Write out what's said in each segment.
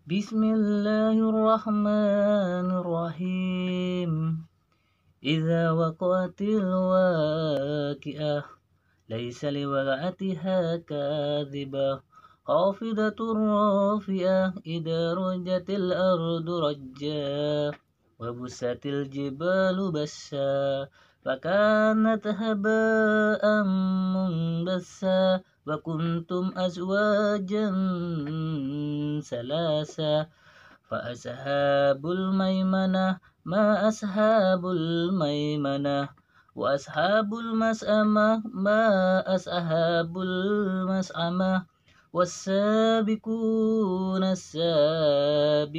بسم الله الرحمن الرحيم. إذا وقعت الواقعة ليس لوقعتها كاذبة خافضة رافعة إذا رجت الأرض رجا وبست الجبال بسا فكانت هباء منبثا وكنتم أزواجا ثلاثا فأصحاب الميمنة ما أصحاب الميمنة وأصحاب المسأمة ما أصحاب المسأمة والسابقون السابقون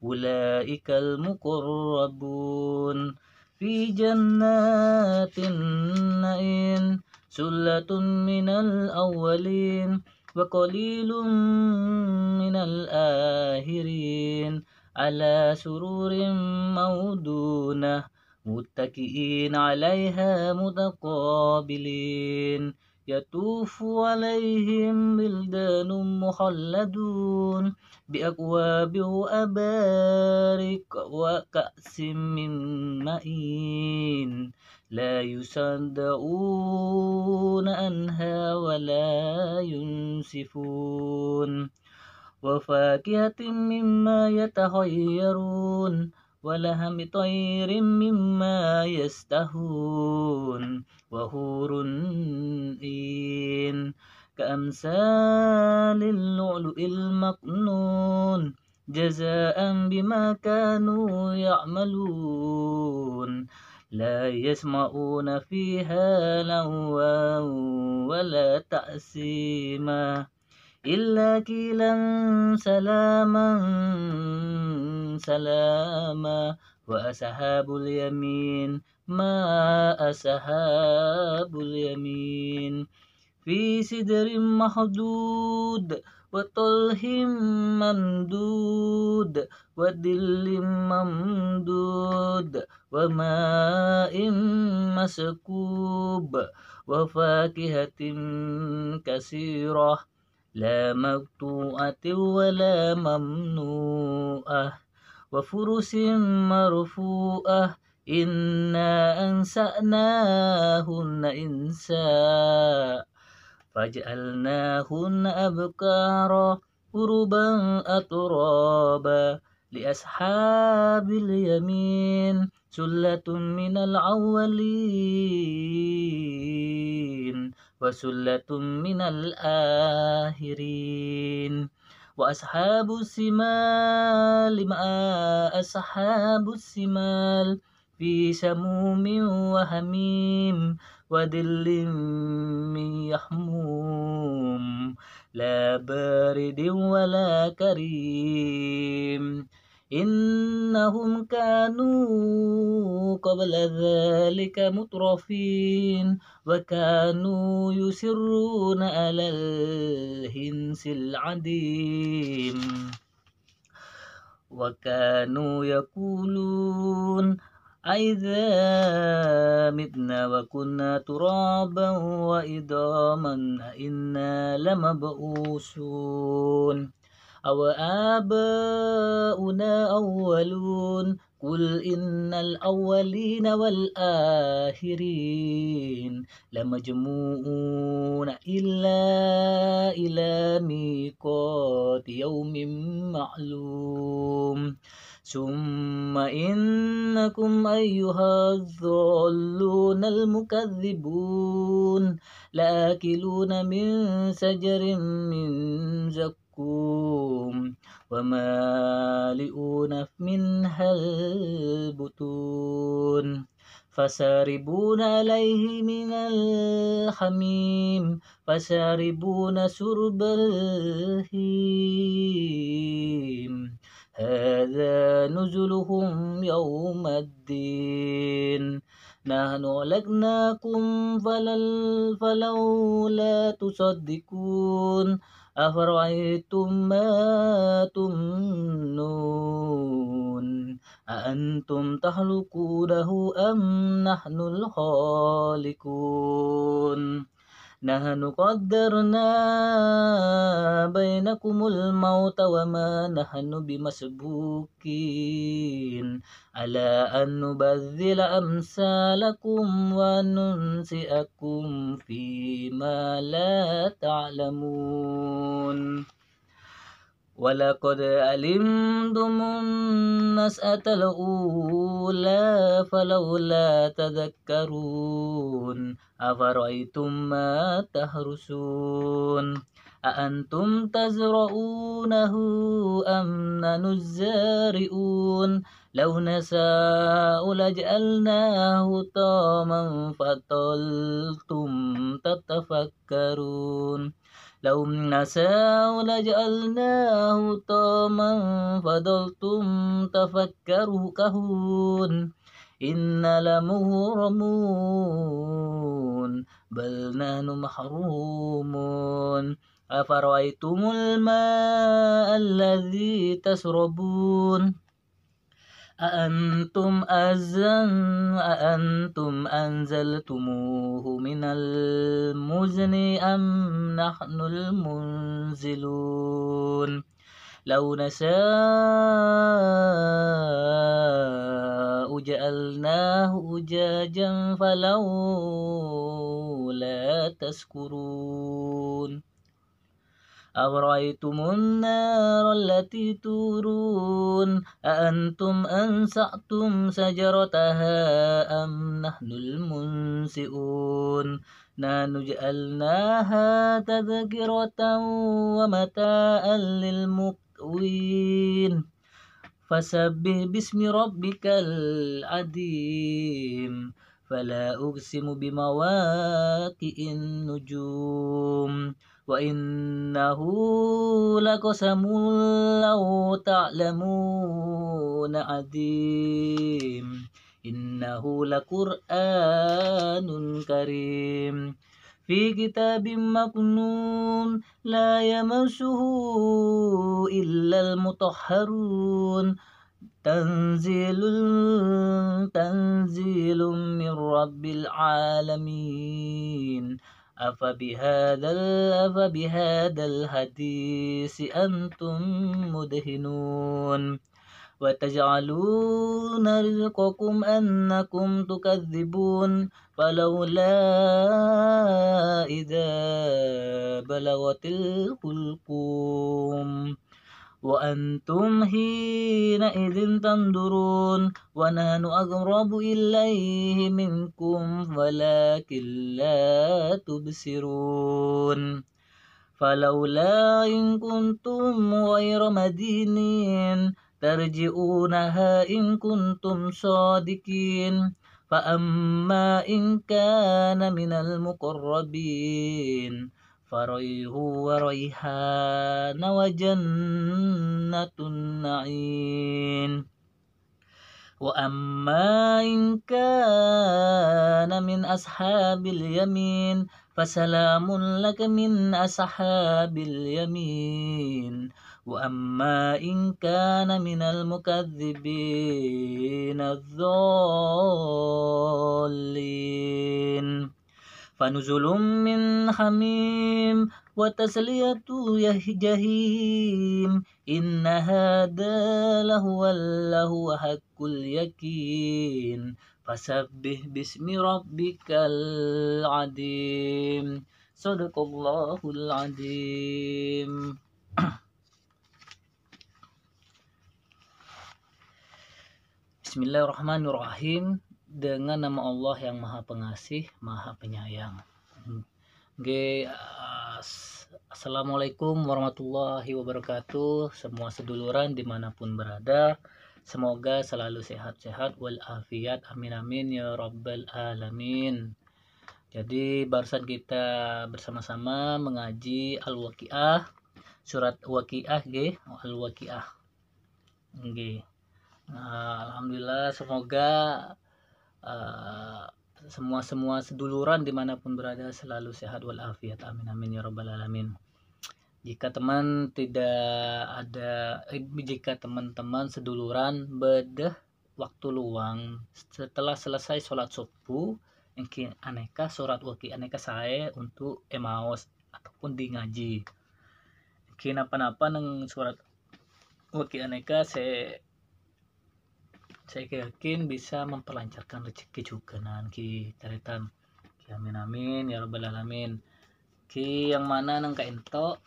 أولئك المقربون في جنات النعيم ثلة من الأولين وقليل من الآخرين على سرور موضونة متكئين عليها متقابلين يطوف عليهم بلدان مخلدون بأكواب وأبارك وكأس من معين لا يصدعون عنها ولا ينسفون وفاكهة مما يتخيرون ولحم طير مما يستهون وحور عين كأمثال اللؤلؤ المكنون جزاء بما كانوا يعملون لا يسمعون فيها لغوا ولا تأثيما إلا قيلا سلاما سلاما وأصحاب اليمين ما أصحاب اليمين في سدر مخضود وطلح ممدود ودل ممدود وماء مسكوب وفاكهة كثيرة لا مقطوعة ولا ممنوعة وفرش مرفوعة إنا أنشأناهن إنشاء فجعلناهن أبكارا عربا أترابا لأصحاب اليمين ثلة من الأولين وثلة من الآخرين وأصحاب الشمال ما أصحاب الشمال في سموم وحميم وظل من يحموم لا بارد ولا كريم إنهم كانوا قبل ذلك مترفين وكانوا يسرون على الهنس العظيم وكانوا يقولون أئذا متنا وكنا ترابا وعظاما أئنا لمبعوثون أو آباؤنا أولون قل إن الأولين والآخرين لمجموعون إلى ميقات يوم معلوم ثم إنكم أيها الضالون المكذبون لآكلون من شجر من زقوم ومالئون منها البطون فشاربون عليه من الحميم فشاربون شرب الهيم هذا نزلهم يوم الدين نحن خلقناكم فلولا تصدقون أفرأيتم ما تمنون أأنتم تخلقونه أم نحن الخالقون نحن قدرنا بينكم الموت وما نحن بمسبوقين على أن نبذل أمثالكم وننسئكم فيما لا تعلمون ولقد علمتم النشأة الأولى فلولا تذكرون أفرأيتم ما تحرثون أأنتم تزرعونه أم نحن الزارعون لو نشاء لجعلناه طاما فظلتم تتفكرون لو نشاء لجعلناه طاما فظلتم تفكرون إن لمغرمون بل نحن محرومون أفرأيتم الماء الذي تشربون أأنتم أنزلتموه من المزن أم نحن المنزلون لو نشاء جعلناه أجاجا فلولا تشكرون أفرأيتم النار التي تورون أأنتم أنشأتم شجرتها أم نحن المنشئون نحن جعلناها تذكرة ومتاعا للمقوين فسبح باسم ربك العظيم فلا أقسم بمواقع النجوم وإنه لقسم لو تعلمون عظيم إنه لقرآن كريم في كتاب مكنون لا يمسه إلا المطهرون تنزيل من رب العالمين أفبهذا الحديث أنتم مدهنون وتجعلون رزقكم أنكم تكذبون فلولا إذا بلغت الحلقوم وأنتم حينئذ تنظرون ونحن أقرب إليه منكم ولكن لا تبصرون فلولا إن كنتم غير مدينين ترجعونها إن كنتم صادقين فأما إن كان من المقربين فريح وريحان وجنة النعيم وأما إن كان من أصحاب اليمين فسلام لك من أصحاب اليمين وأما إن كان من المكذبين الضالين فنزل من حميم وتسلية جهيم إن هذا لهو حق اليقين فسبح باسم ربك العظيم صدق الله العظيم. Bismillahirrahmanirrahim. Dengan nama Allah yang Maha Pengasih, Maha Penyayang. Assalamualaikum warahmatullahi wabarakatuh. Semua seduluran dimanapun berada, semoga selalu sehat-sehat walafiat, amin amin ya rabbal alamin. Jadi barusan kita bersama-sama mengaji Al-Waqiah, surat Waqiah Al-Waqiah. Alhamdulillah, semoga semua seduluran dimanapun berada selalu sehat walafiat, amin amin ya rabbal alamin. Jika teman-teman seduluran bedah waktu luang setelah selesai sholat subuh, mungkin aneka surat Waqiah aneka saya untuk emaos ataupun di ngaji. Kinapa-napa nang surat waki aneka saya yakin bisa memperlancarkan rezeki juga ki taritan. Ki amin amin ya rabbal alamin. Ki yang mana nang kaento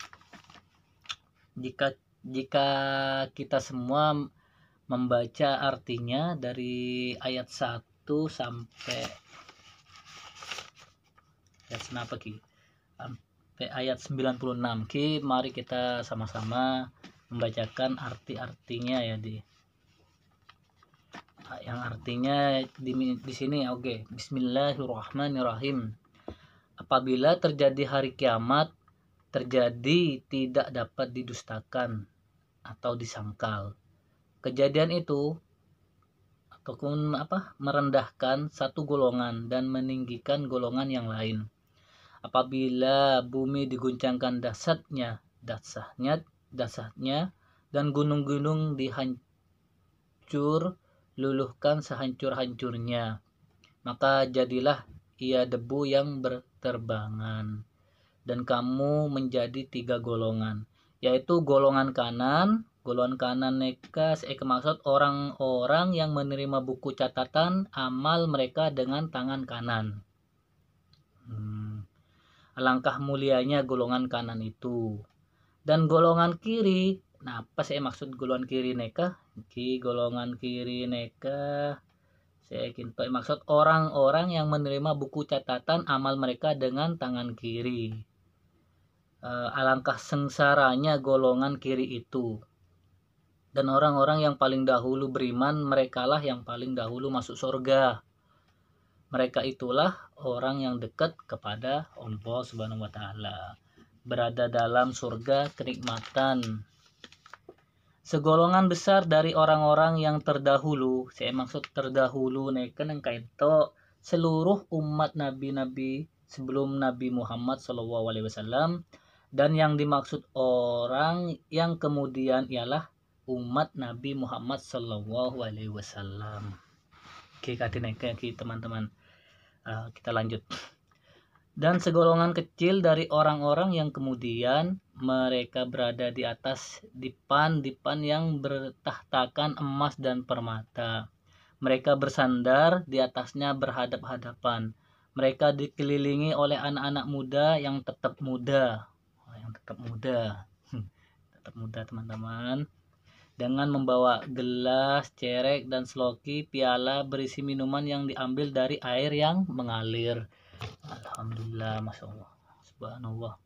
jika kita semua membaca artinya dari ayat 1 sampai ayat kenapa ki? Sampai ayat 96 ki, mari kita sama-sama membacakan arti-artinya ya yang artinya di sini. Oke. Bismillahirrahmanirrahim. Apabila terjadi hari kiamat, terjadi tidak dapat didustakan atau disangkal. Kejadian itu ataupun merendahkan satu golongan dan meninggikan golongan yang lain. Apabila bumi diguncangkan dasarnya dan gunung-gunung dihancur luluhkan sehancur-hancurnya, maka jadilah ia debu yang berterbangan, dan kamu menjadi 3 golongan, yaitu golongan kanan neka maksud orang-orang yang menerima buku catatan amal mereka dengan tangan kanan. Alangkah mulianya golongan kanan itu. Dan golongan kiri, nah apa saya maksud golongan kiri neka? Golongan kiri neka saya maksud orang-orang yang menerima buku catatan amal mereka dengan tangan kiri. Alangkah sengsaranya golongan kiri itu. Dan orang-orang yang paling dahulu beriman, merekalah yang paling dahulu masuk surga. Mereka itulah orang yang dekat kepada Allah Subhanahu wa taala, berada dalam surga kenikmatan. Segolongan besar dari orang-orang yang terdahulu, saya maksud terdahulu neken yang kaito seluruh umat nabi-nabi sebelum Nabi Muhammad SAW, dan yang dimaksud orang yang kemudian ialah umat Nabi Muhammad SAW. Oke, teman-teman, kita lanjut. Dan segolongan kecil dari orang-orang yang kemudian mereka berada di atas dipan yang bertahtakan emas dan permata. Mereka bersandar di atasnya berhadap-hadapan. Mereka dikelilingi oleh anak-anak muda yang tetap muda. Tetap muda teman-teman. Dengan membawa gelas, cerek, dan seloki piala berisi minuman yang diambil dari air yang mengalir. Alhamdulillah, Masya Allah, Subhanallah.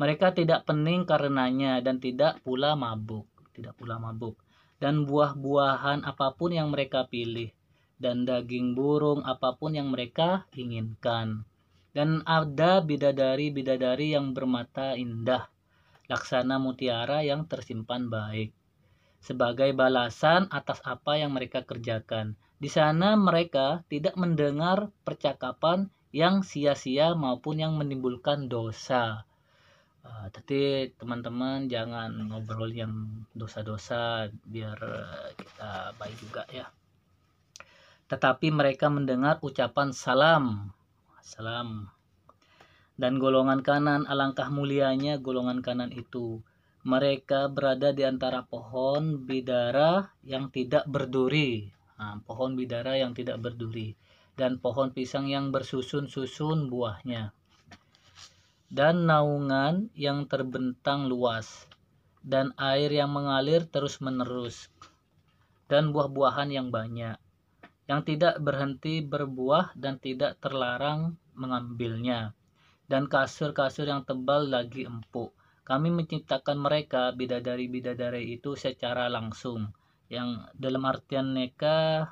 Mereka tidak pening karenanya dan tidak pula mabuk. Dan buah-buahan apapun yang mereka pilih, dan daging burung apapun yang mereka inginkan. Dan ada bidadari-bidadari yang bermata indah, laksana mutiara yang tersimpan baik, sebagai balasan atas apa yang mereka kerjakan. Di sana mereka tidak mendengar percakapan yang sia-sia maupun yang menimbulkan dosa. Tapi teman-teman jangan ngobrol yang dosa-dosa biar kita baik juga ya. Tetapi mereka mendengar ucapan salam. Dan golongan kanan, alangkah mulianya golongan kanan itu. Mereka berada di antara pohon bidara yang tidak berduri. Pohon bidara yang tidak berduri. Dan pohon pisang yang bersusun-susun buahnya. Dan naungan yang terbentang luas. Dan air yang mengalir terus-menerus. Dan buah-buahan yang banyak. Yang tidak berhenti berbuah dan tidak terlarang mengambilnya. Dan kasur-kasur yang tebal lagi empuk. Kami menciptakan mereka bidadari-bidadari itu secara langsung. Yang dalam artian neka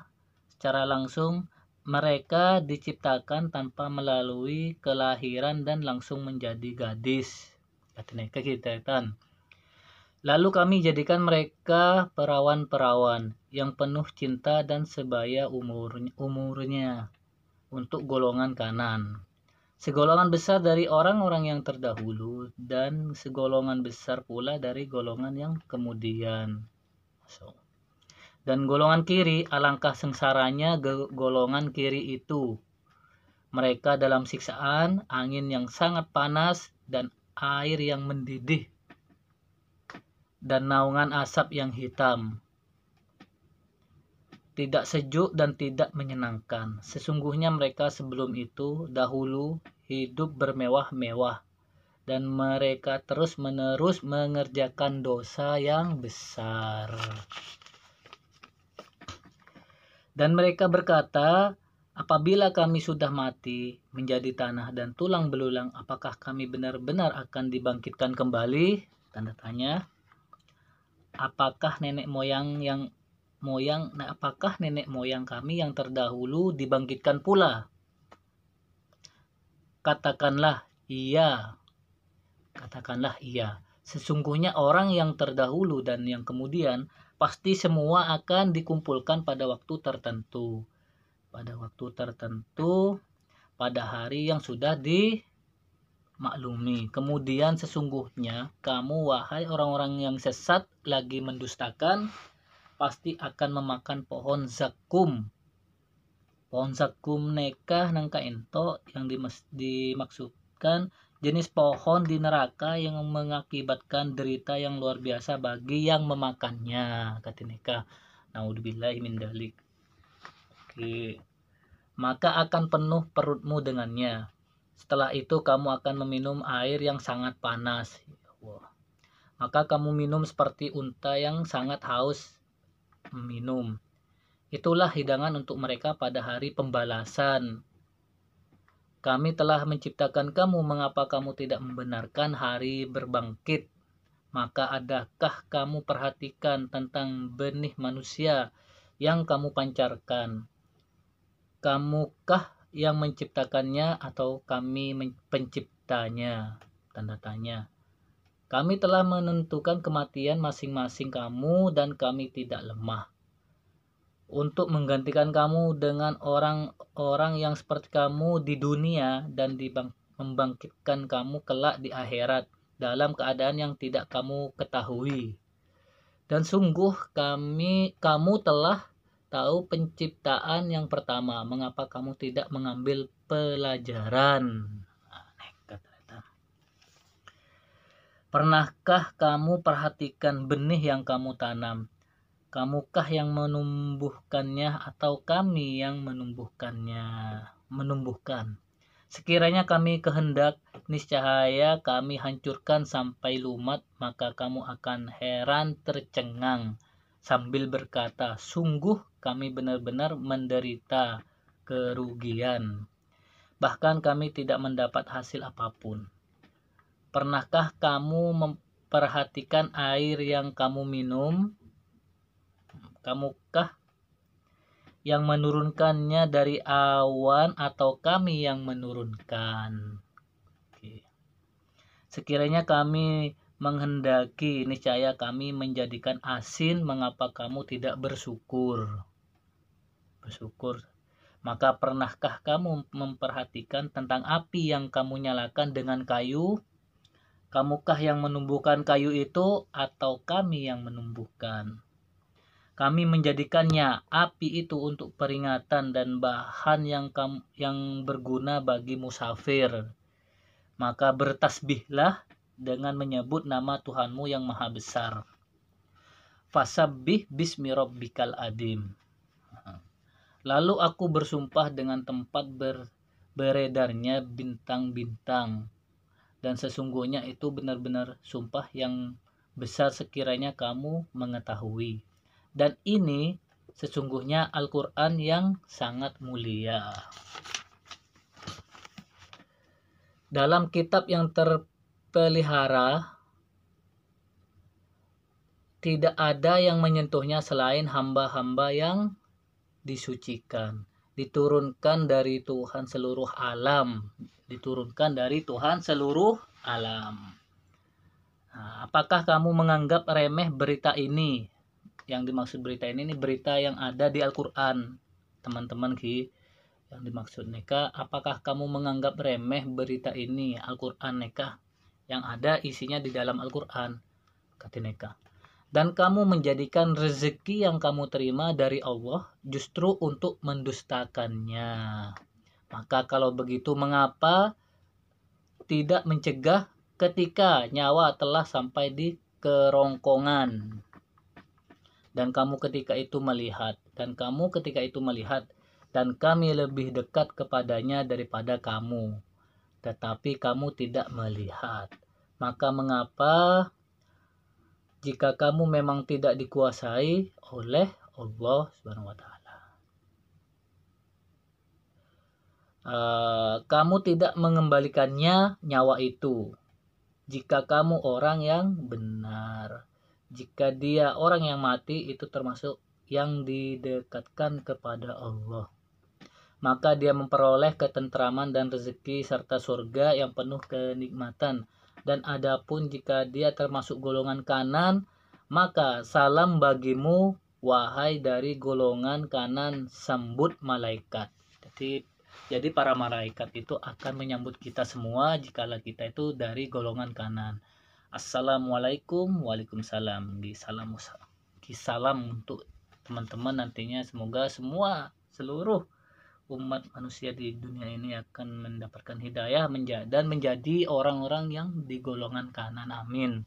secara langsung mereka diciptakan tanpa melalui kelahiran dan langsung menjadi gadis. Kata neka kita kan. Lalu kami jadikan mereka perawan-perawan yang penuh cinta dan sebaya umurnya untuk golongan kanan. Segolongan besar dari orang-orang yang terdahulu dan segolongan besar pula dari golongan yang kemudian. Dan golongan kiri, alangkah sengsaranya golongan kiri itu. Mereka dalam siksaan, angin yang sangat panas dan air yang mendidih. dan naungan asap yang hitam. Tidak sejuk dan tidak menyenangkan. Sesungguhnya mereka sebelum itu dahulu hidup bermewah-mewah, dan mereka terus-menerus mengerjakan dosa yang besar. Dan mereka berkata, apabila kami sudah mati menjadi tanah dan tulang belulang, apakah kami benar-benar akan dibangkitkan kembali? Tanda tanya. Apakah nenek moyang kami yang terdahulu dibangkitkan pula? Katakanlah iya. Sesungguhnya orang yang terdahulu dan yang kemudian pasti semua akan dikumpulkan pada waktu tertentu. Pada hari yang sudah dimaklumi. Kemudian sesungguhnya kamu, wahai orang-orang yang sesat lagi mendustakan, pasti akan memakan pohon zakum. Pohon zakum nekah nangka ento yang dimaksudkan jenis pohon di neraka yang mengakibatkan derita yang luar biasa bagi yang memakannya, kata nekah. Naudzubillahi min dzalik. Oke. Maka akan penuh perutmu dengannya. Setelah itu kamu akan meminum air yang sangat panas. Maka kamu minum seperti unta yang sangat haus meminum. Itulah hidangan untuk mereka pada hari pembalasan. Kami telah menciptakan kamu, mengapa kamu tidak membenarkan hari berbangkit? Maka adakah kamu perhatikan tentang benih manusia yang kamu pancarkan? Kamukah yang menciptakannya atau kami penciptanya? Tanda tanya. Kami telah menentukan kematian masing-masing kamu dan kami tidak lemah untuk menggantikan kamu dengan orang-orang yang seperti kamu di dunia dan membangkitkan kamu kelak di akhirat dalam keadaan yang tidak kamu ketahui. Dan sungguh kamu telah tahu penciptaan yang pertama, mengapa kamu tidak mengambil pelajaran? Pernahkah kamu perhatikan benih yang kamu tanam? Kamukah yang menumbuhkannya atau kami yang menumbuhkan? Sekiranya kami kehendak, niscaya kami hancurkan sampai lumat, maka kamu akan heran tercengang sambil berkata, sungguh kami benar-benar menderita kerugian. Bahkan kami tidak mendapat hasil apapun. Pernahkah kamu memperhatikan air yang kamu minum? Kamukah yang menurunkannya dari awan atau kami yang menurunkan? Oke. Sekiranya kami menghendaki, niscaya kami menjadikan asin, mengapa kamu tidak bersyukur? Maka pernahkah kamu memperhatikan tentang api yang kamu nyalakan dengan kayu? Kamukah yang menumbuhkan kayu itu atau kami yang menumbuhkan? Kami menjadikannya api itu untuk peringatan dan bahan yang berguna bagi musafir. Maka bertasbihlah dengan menyebut nama Tuhanmu yang maha besar. Fasabbih bismi rabbikal adim. Lalu aku bersumpah dengan tempat beredarnya bintang-bintang. Dan sesungguhnya itu benar-benar sumpah yang besar sekiranya kamu mengetahui. Dan ini sesungguhnya Al-Quran yang sangat mulia. Dalam kitab yang terpelihara, tidak ada yang menyentuhnya selain hamba-hamba yang disucikan. Diturunkan dari Tuhan seluruh alam. Nah, apakah kamu menganggap remeh berita ini? Yang dimaksud berita ini berita yang ada di Al-Quran, teman-teman yang dimaksud neka, apakah kamu menganggap remeh berita ini Al-Quran neka yang ada isinya di dalam Al-Quran, kata neka, dan kamu menjadikan rezeki yang kamu terima dari Allah justru untuk mendustakannya. Maka kalau begitu mengapa tidak mencegah ketika nyawa telah sampai di kerongkongan. Dan kamu ketika itu melihat, dan kami lebih dekat kepadanya daripada kamu, tetapi kamu tidak melihat. Maka mengapa jika kamu memang tidak dikuasai oleh Allah Subhanahu wa Ta'ala, kamu tidak mengembalikannya nyawa itu jika kamu orang yang benar. Jika dia orang yang mati, itu termasuk yang didekatkan kepada Allah, maka dia memperoleh ketentraman dan rezeki serta surga yang penuh kenikmatan. Dan adapun jika dia termasuk golongan kanan, maka salam bagimu wahai dari golongan kanan, sambut malaikat. Jadi para malaikat itu akan menyambut kita semua jikalau kita itu dari golongan kanan. Assalamualaikum, waalaikumsalam. Salam untuk teman-teman nantinya. Semoga seluruh umat manusia di dunia ini akan mendapatkan hidayah dan menjadi orang-orang yang di golongan kanan. Amin.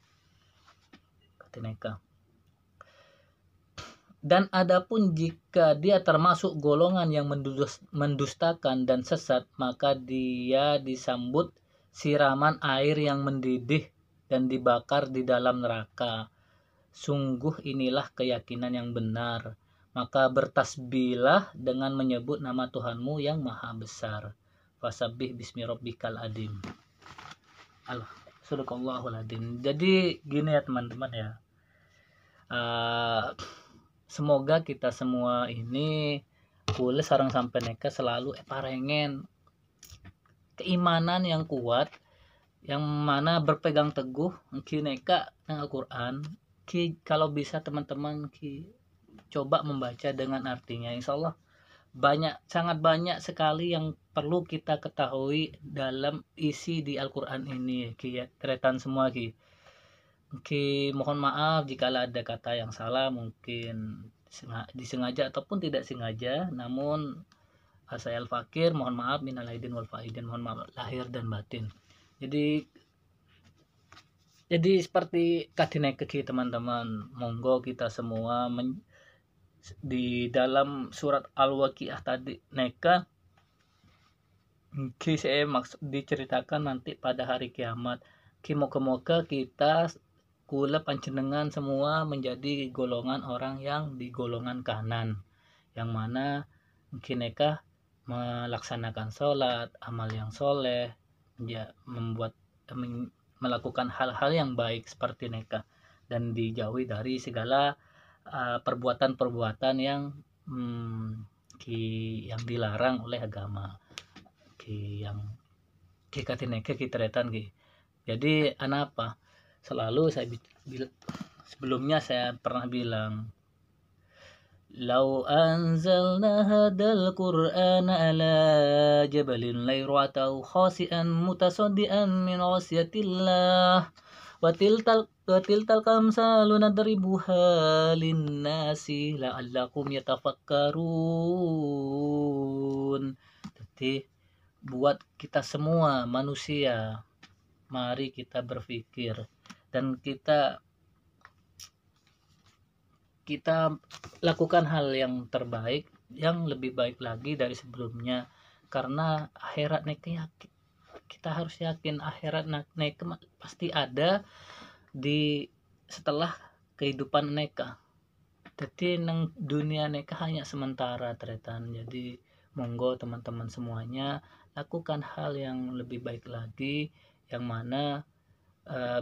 Dan adapun jika dia termasuk golongan yang mendustakan dan sesat, maka dia disambut siraman air yang mendidih dan dibakar di dalam neraka. Sungguh inilah keyakinan yang benar. Maka bertasbihlah dengan menyebut nama Tuhanmu yang maha besar. Fasabbih bismi rabbikal adim. Sadaqallahul adim. Jadi gini ya teman-teman ya. Semoga kita semua ini kule sarang sampai neka selalu parengen keimanan yang kuat, yang mana berpegang teguh ki neka dengan Al-Quran. Kalau bisa teman-teman coba membaca dengan artinya, insya Allah sangat banyak sekali yang perlu kita ketahui dalam isi di Al-Quran ini ya tretan semua mohon maaf jika ada kata yang salah, mungkin disengaja ataupun tidak sengaja. Namun saya al-fakir, mohon maaf minal aidin wal faidin, mohon maaf lahir dan batin. Jadi seperti kadineke teman-teman, monggo kita semua di dalam surat Al-Waqiah tadi neka saya maksud diceritakan nanti pada hari kiamat. Moga-moga kita kula panjenengan semua menjadi golongan orang yang di golongan kanan, yang mana mungkin mereka melaksanakan sholat, amal yang soleh, melakukan hal-hal yang baik seperti mereka, dan dijauhi dari segala perbuatan-perbuatan yang dilarang oleh agama yang katineka kitretan. Jadi apa? Selalu sebelumnya saya pernah bilang, lau anzalna hadal qur'ana ala jabalin la ra'atahu khasi'an mutasaddian min khasyatillah wa tiltal kamsalu nadribuha linnasi la'allakum yatafakkarun. Jadi buat kita semua manusia, mari kita berpikir dan kita lakukan hal yang terbaik, yang lebih baik lagi dari sebelumnya, karena akhirat neka kita harus yakin akhirat neka pasti ada di setelah kehidupan neka. Jadi nang dunia neka hanya sementara tretan. Jadi monggo teman-teman semuanya lakukan hal yang lebih baik lagi, yang mana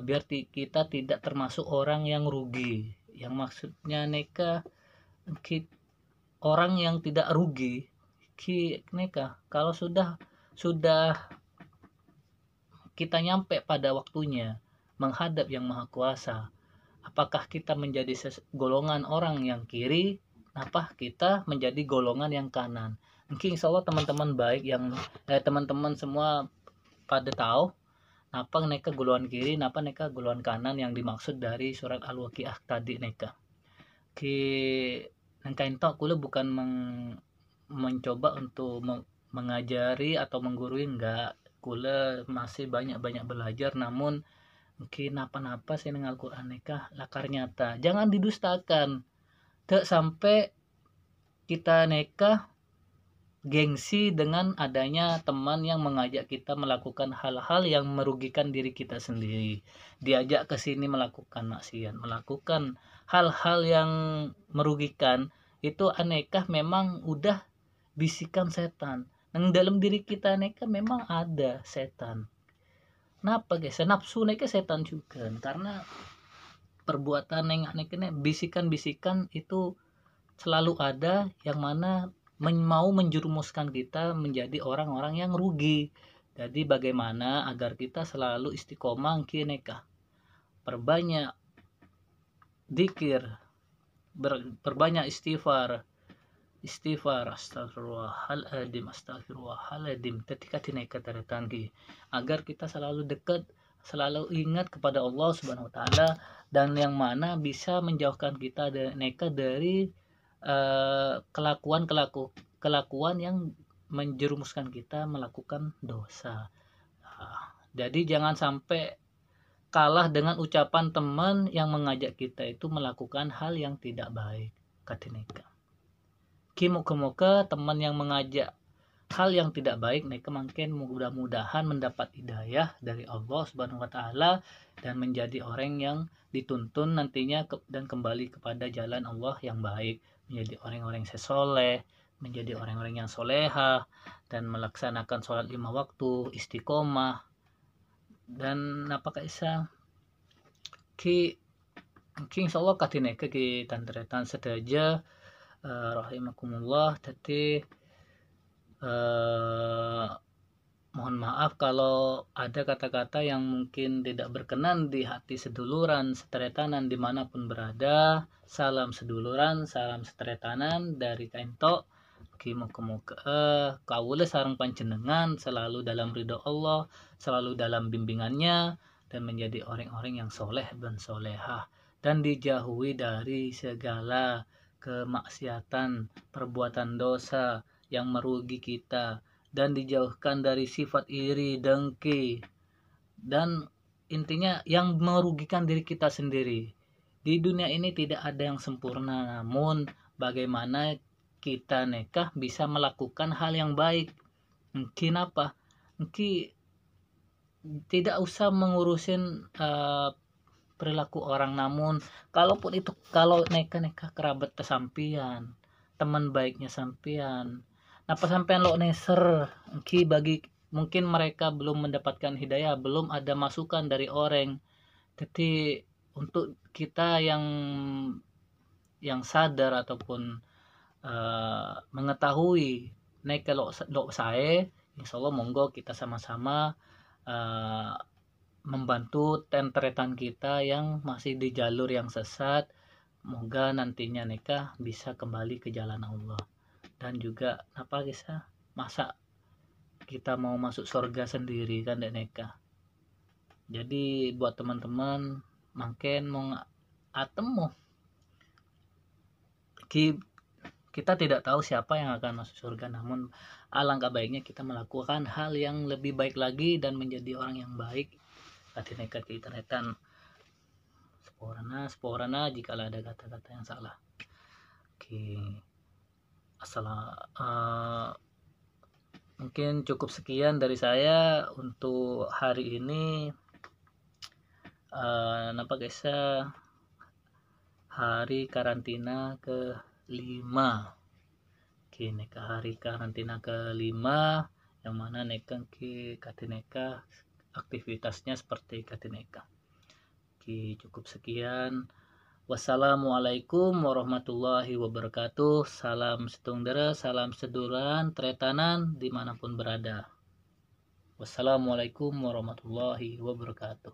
biar kita tidak termasuk orang yang rugi. Yang maksudnya neka orang yang tidak rugi neka kalau sudah kita nyampe pada waktunya menghadap yang maha kuasa, apakah kita menjadi golongan orang yang kiri, apa kita menjadi golongan yang kanan. Mungkin insya Allah teman-teman baik yang teman-teman semua pada tahu napa neka golongan kiri, napa neka golongan kanan yang dimaksud dari surat Al-Waqiah tadi neka. Nengkain tok kula bukan mencoba untuk mengajari atau menggurui, enggak. Kula masih banyak belajar, namun mungkin apa-apa sih dengan Al-Quran nikah lakar nyata, jangan didustakan. Tak sampai kita nikah gengsi dengan adanya teman yang mengajak kita melakukan hal-hal yang merugikan diri kita sendiri, diajak ke sini melakukan maksiat, melakukan hal-hal yang merugikan. Itu anekah memang udah bisikan setan. Yang dalam diri kita neka memang ada setan. Kenapa guys? Nafsu neka setan juga. Karena perbuatan yang neka bisikan-bisikan itu selalu ada yang mana mau menjerumuskan kita menjadi orang-orang yang rugi. Jadi bagaimana agar kita selalu istiqomah neka? Perbanyak zikir, perbanyak istighfar, astagfirullahaladzim ketika dinaikkan tanggi, agar kita selalu dekat, selalu ingat kepada Allah Subhanahu wa taala, dan yang mana bisa menjauhkan kita dari kelakuan yang menjerumuskan kita melakukan dosa. Jadi jangan sampai kalah dengan ucapan teman yang mengajak kita itu melakukan hal yang tidak baik. Katineka Moga-moga teman yang mengajak hal yang tidak baik mereka makin mudah-mudahan mendapat hidayah dari Allah Subhanahu wa taala dan menjadi orang yang dituntun nantinya dan kembali kepada jalan Allah yang baik, menjadi orang-orang yang soleh, menjadi orang-orang yang soleha, dan melaksanakan sholat 5 waktu, istiqomah, dan apakah isa ki insyaallah katineka ki tantretan sedaja rahimakumullah. Jadi mohon maaf kalau ada kata-kata yang mungkin tidak berkenan di hati seduluran seteretanan dimanapun berada. Salam seduluran, salam seteretanan dari Kainto. Moga-moga kaula sareng panjenengan selalu dalam ridho Allah, selalu dalam bimbingannya, dan menjadi orang-orang yang soleh dan solehah, dan dijauhi dari segala kemaksiatan, perbuatan dosa yang merugi kita, dan dijauhkan dari sifat iri, dengki, dan intinya yang merugikan diri kita sendiri. Di dunia ini tidak ada yang sempurna, namun bagaimana kita nekah bisa melakukan hal yang baik. Mungkin apa? Mungkin tidak usah mengurusin perilaku orang, namun kalaupun itu kalau nekah kerabat kesampian, teman baiknya sampian, apa sampean lo neser bagi mungkin mereka belum mendapatkan hidayah, belum ada masukan dari orang. Jadi untuk kita yang sadar ataupun mengetahui naik kalau saya, insyaallah monggo kita sama-sama membantu tenteretan kita yang masih di jalur yang sesat. Moga nantinya nikah bisa kembali ke jalan Allah. Dan juga apa kisah, masa kita mau masuk surga sendiri kan dek nikah. Jadi buat teman-teman makin mau atemu kita tidak tahu siapa yang akan masuk surga, namun alangkah baiknya kita melakukan hal yang lebih baik lagi dan menjadi orang yang baik. Nekat ke internetan sporana jika ada kata-kata yang salah. Oke, mungkin cukup sekian dari saya untuk hari ini. Napa guys, hari karantina ke-5. Oke, hari karantina ke-5 yang mana neka ke katineka aktivitasnya seperti katineka. Oke, cukup sekian. Wassalamualaikum warahmatullahi wabarakatuh. Salam setungdera, salam seduluran, tretanan dimanapun berada. Wassalamualaikum warahmatullahi wabarakatuh.